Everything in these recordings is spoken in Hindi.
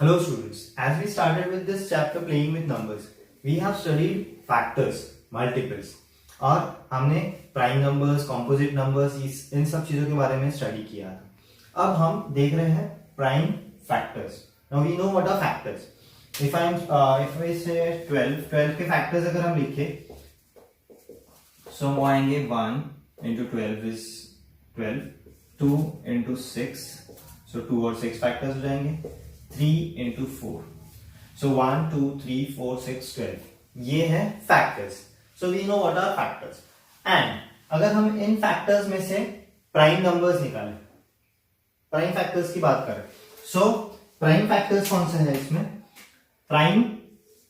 Hello students, as we started with this chapter playing with numbers, we have studied factors, multiples और हमने prime numbers, composite numbers in सब चीजों के बारे में स्टडी किया था। अब हम देख रहे हैं prime factors. Now we know what are factors. If we say 12 के फैक्टर्स अगर हम लिखे सो हम आएंगे 1 into 12 is 12, 2 into 6 so 2 और 6 फैक्टर्स हो जाएंगे, 3 into 4 so 1 2 3 4 6 12 ये है factors. So we know what are factors and अगर हम इन फैक्टर्स में से प्राइम नंबर्स निकालें, प्राइम फैक्टर्स की बात करें, सो प्राइम फैक्टर्स कौन सा है इसमें? प्राइम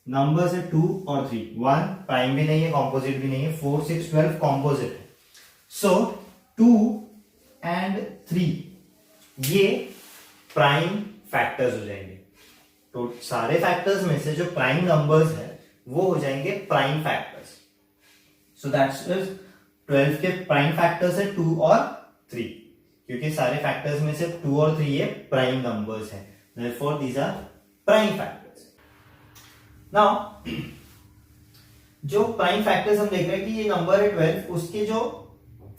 नंबर्स है 2 और 3, 1 प्राइम भी नहीं है, कॉम्पोजिट भी नहीं है, 4 6 12 कॉम्पोजिट है। सो 2 एंड 3 ये प्राइम फैक्टर्स हो जाएंगे। तो सारे फैक्टर्स में से जो प्राइम नंबर्स है वो हो जाएंगे प्राइम फैक्टर्स। सो दैट्स 12 के प्राइम फैक्टर्स है 2 और 3, क्योंकि सारे फैक्टर्स में से 2 और 3 ये प्राइम नंबर्स हैं, therefore these are prime factors. Now जो प्राइम फैक्टर्स हम देख रहे हैं कि ये नंबर है 12, उसके जो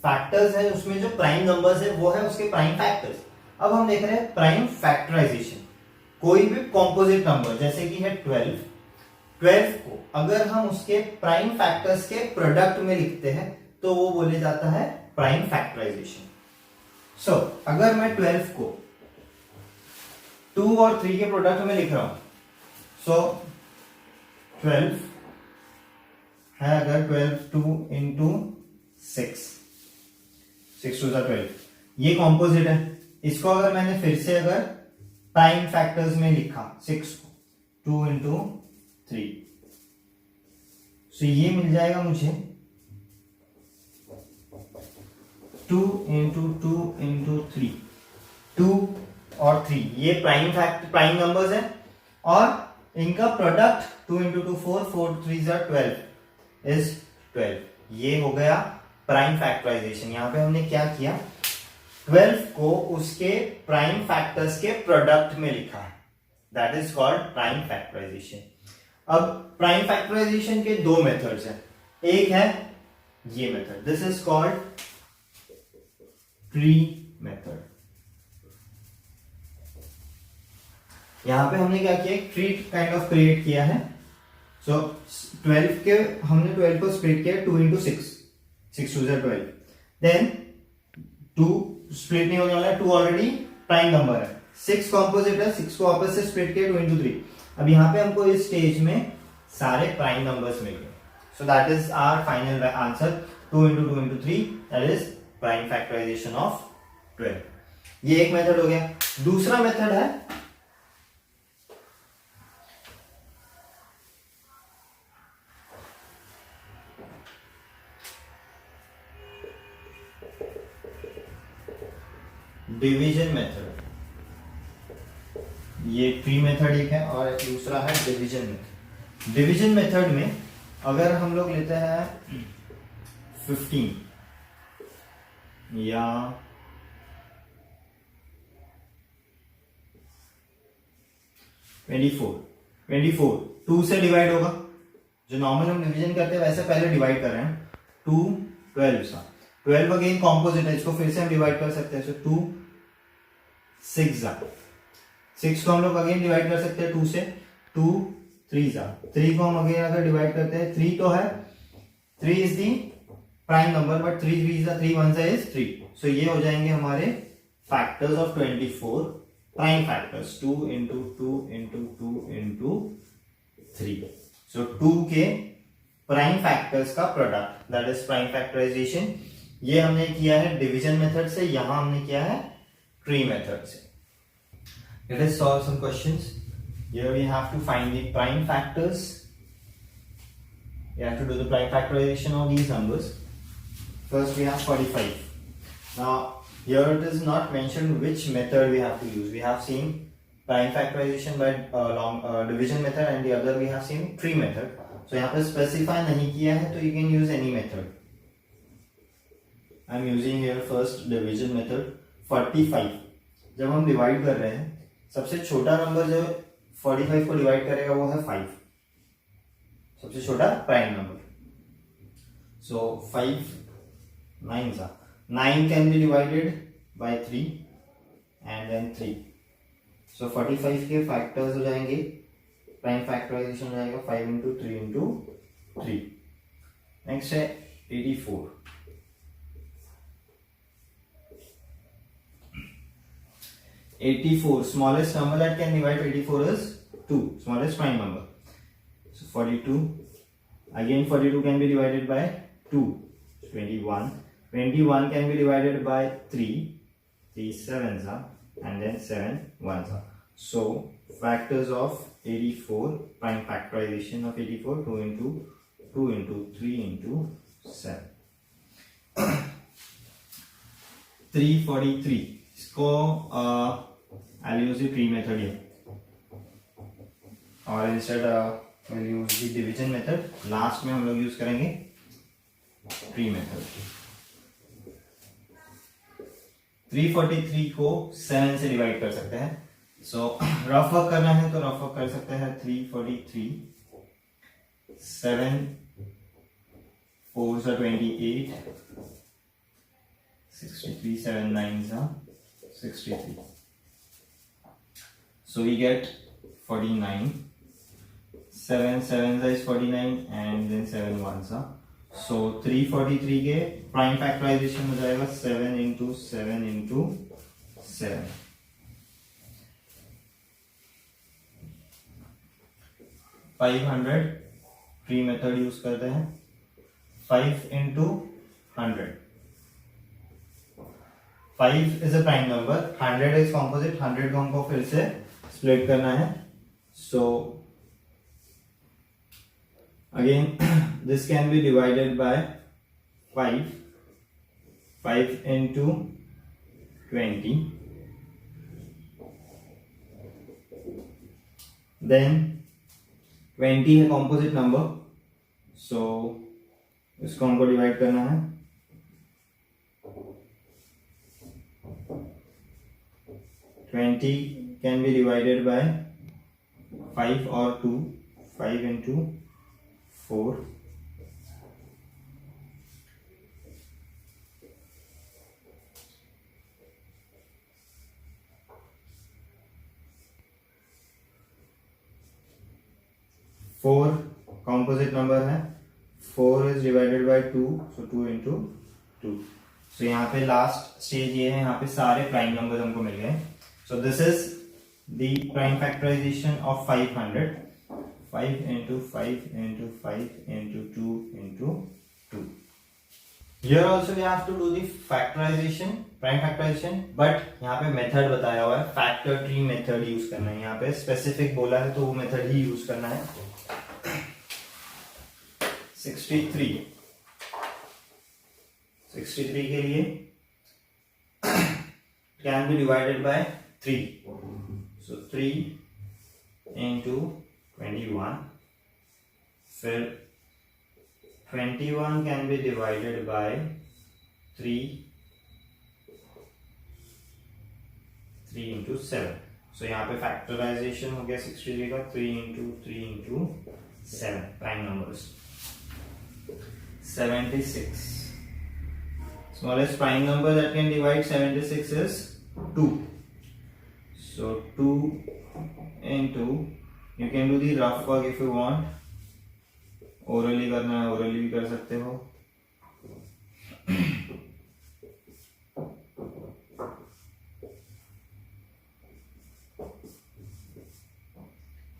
फैक्टर्स है उसमें जो प्राइम नंबर्स है वो है उसके प्राइम फैक्टर्स। अब हम देख रहे हैं प्राइम फैक्टराइजेशन। कोई भी कॉम्पोजिट नंबर जैसे कि है 12 को अगर हम उसके प्राइम फैक्टर्स के प्रोडक्ट में लिखते हैं तो वो बोले जाता है प्राइम फैक्टराइजेशन। सो अगर मैं 12 को 2 और 3 के प्रोडक्ट में लिख रहा हूं, सो 12 है अगर 12 2 into 6 2 12 ये कॉम्पोजिट है। इसको अगर मैंने फिर से अगर प्राइम फैक्टर्स में लिखा 6 को 2 into 3, सो ये मिल जाएगा मुझे 2 into 2 into 3, 2 और 3 ये प्राइम नंबर्स है और इनका प्रोडक्ट 2 into 2 4 4 3 12 इज 12। ये हो गया प्राइम फैक्टराइजेशन। यहां पे हमने क्या किया, 12 को उसके प्राइम फैक्टर्स के प्रोडक्ट में लिखा है, that is called prime factorization. अब प्राइम फैक्टराइजेशन के दो मेथड्स हैं। एक है ये method, this is called tree method. यहां पे हमने क्या किया, ट्री काइंड ऑफ क्रिएट किया है। सो 12 के हमने 12 को स्प्लिट किया 2 into 6 6 2 12, देन 2 स्प्लिट नहीं होने वाला है, 2 ऑलरेडी प्राइम नंबर है, 6 कॉम्पोजिट है, 6 को वापस से स्प्लिट किया 2 into 3। अब यहां पे हमको इस स्टेज में सारे प्राइम नंबर्स मिल गए। So that is our final answer, 2 into 2 into 3 that is prime factorization of 12। ये एक मेथड हो गया। दूसरा मेथड है डिवीजन मेथड। ये ट्री मेथड एक है और दूसरा है डिवीजन मेथड। डिवीजन मेथड में अगर हम लोग लेते हैं 15 या 24 2 से डिवाइड होगा, जो नॉर्मल हम डिवीजन करते हैं वैसे पहले डिवाइड कर रहे हैं। 2 12 सा 12 अगेन कॉम्पोजिट है, इसको फिर से हम डिवाइड कर सकते हैं। सो 2 6 को हम लोग अगेन डिवाइड कर सकते हैं 2 से, 2 3 को हम अगेन अगर डिवाइड करते हैं, 3 तो है, 3 is the prime number but 3 3 1 is 3। So ये हो जाएंगे हमारे factors of 24 prime factors, 2 into 2 into 2 into 3। So 2 के प्राइम फैक्टर्स का product that is prime factorization. ये हमने किया है डिवीजन मेथड से, यहां हमने किया है ट्री मेथड से। Let us solve some questions. Here we have to find the prime factors. We have to do the prime factorization of these numbers. First we have 45. Now here it is not mentioned which method we have to use. We have seen prime factorization by division method and the other we have seen tree method. So यहाँ पे specify नहीं किया है तो you can use any method. I am using here first division method 45। जब हम डिवाइड कर रहे हैं सबसे छोटा नंबर जो 45 को डिवाइड करेगा वो है 5, सबसे छोटा prime number. So 5 9s are 9 can be divided by 3 and then 3. So 45 के फैक्टर्स हो जाएंगे, प्राइम फैक्टराइजेशन हो जाएगा 5 into 3 into 3. नेक्स्ट है 84. 84 smallest number that can divide 84 is 2, smallest prime number. So 42, again 42 can be divided by 2, 21. 21 can be divided by 3, 3 7s are, and then 7 1s are. So factors of 84, prime factorization of 84, 2 into 3 into 7. 343 इसको I'll use the tree method here, और instead we'll use the division method. Last में हम लोग यूज करेंगे tree method. 343 को 7 से डिवाइड कर सकते हैं. सो रफ वर्क करना है तो रफ वर्क कर सकते हैं. 343 7 4s are 28, 63 7 9s are 63. So we get 49. 7 7s is 49 and then 7 1s are. So 343 के प्राइम फैक्टराइजेशन हो जाएगा 7 into 7 into 7. 500 tree method use करते हैं. 5 into 100. 5 is a prime number, 100 is composite. 100 को हमको फिर से स्प्लिट करना है. So again this can be divided by 5. 5 into 20. Then 20 है composite number, so इसको हमको डिवाइड करना है. 20 can be divided by 5 or 2. 5 into 4. 4 composite number है. 4 is divided by 2, so 2 into 2. So यहाँ पे लास्ट स्टेज ये है, यहाँ पे सारे प्राइम नंबर्स हमको मिल गए. So this is the prime factorization of 500. 5 into 5 into 5 into 2 into 2. Here also we have to do the factorization, prime factorization, but यहाँ पे मेथड बताया हुआ है, factor tree method यूज करना है. यहाँ पे स्पेसिफिक बोला है तो वो मेथड ही यूज करना है. 63 के लिए can be divided by 3. So 3 into 21. फिर 21 can be divided by 3 into 7. So यहाँ पे फैक्टराइजेशन हो गया 63 का. 3 into 7 prime numbers. 76. Smallest prime number that can divide 76 is 2. So 2 into, you can do the rough work if you want. Orally करना है, orally भी कर सकते हो.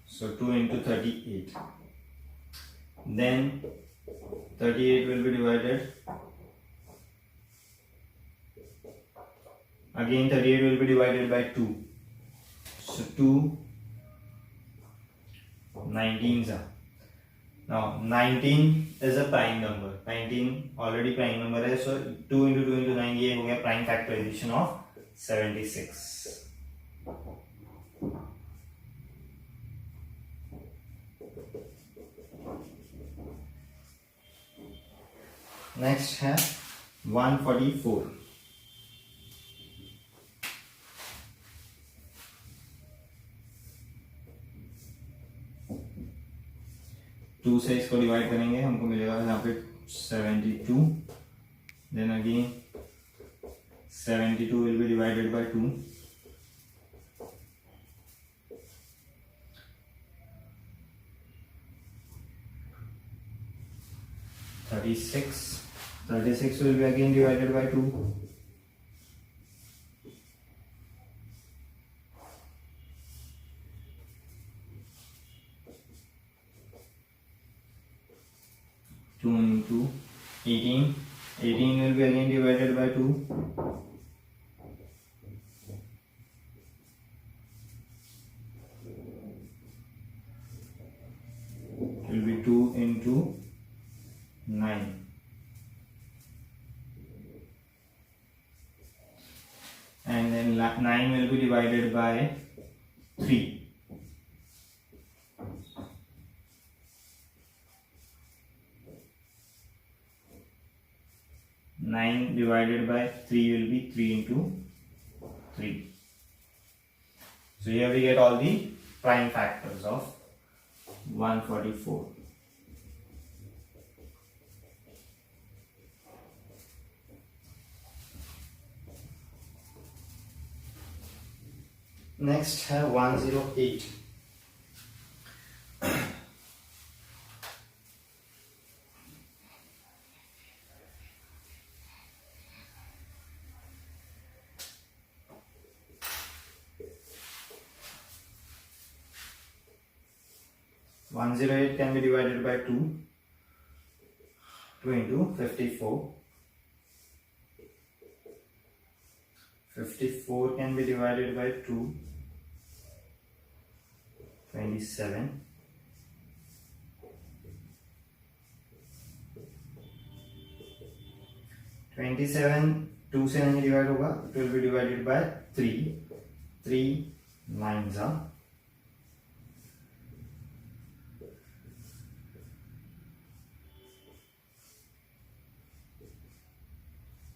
So 2 into 38. Then 38 will be divided. Again 38 will be divided by 2. So 2 19s are. Now 19 is a prime number. 19 already prime number है. So 2 into 2 into 9 ये हो गया prime factorization of 76. Next है 144. 2 से इसको डिवाइड करेंगे, हमको मिलेगा यहाँ पे 72. Then again 72 will be divided by 2. 36 will be again divided by 2. 2 into 18. 18 will be again divided by 2. 2 into 9. And then 9 will be divided by 3. 9 divided by 3 will be 3 into 3. So here we get all the prime factors of 144. Next, 108. One 108 can be divided by 2. 2 into 54. 54 can be divided by 2. 27. 27 2 से नहीं डिवाइड होगा, it will be divided by 3. 3 9s are.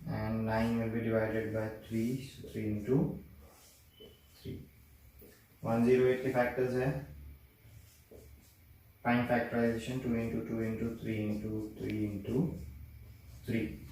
And 9 will be divided by 3, so 3 into 3. 108 के factors है prime factorization 2 into 2 into 3 into 3 into 3.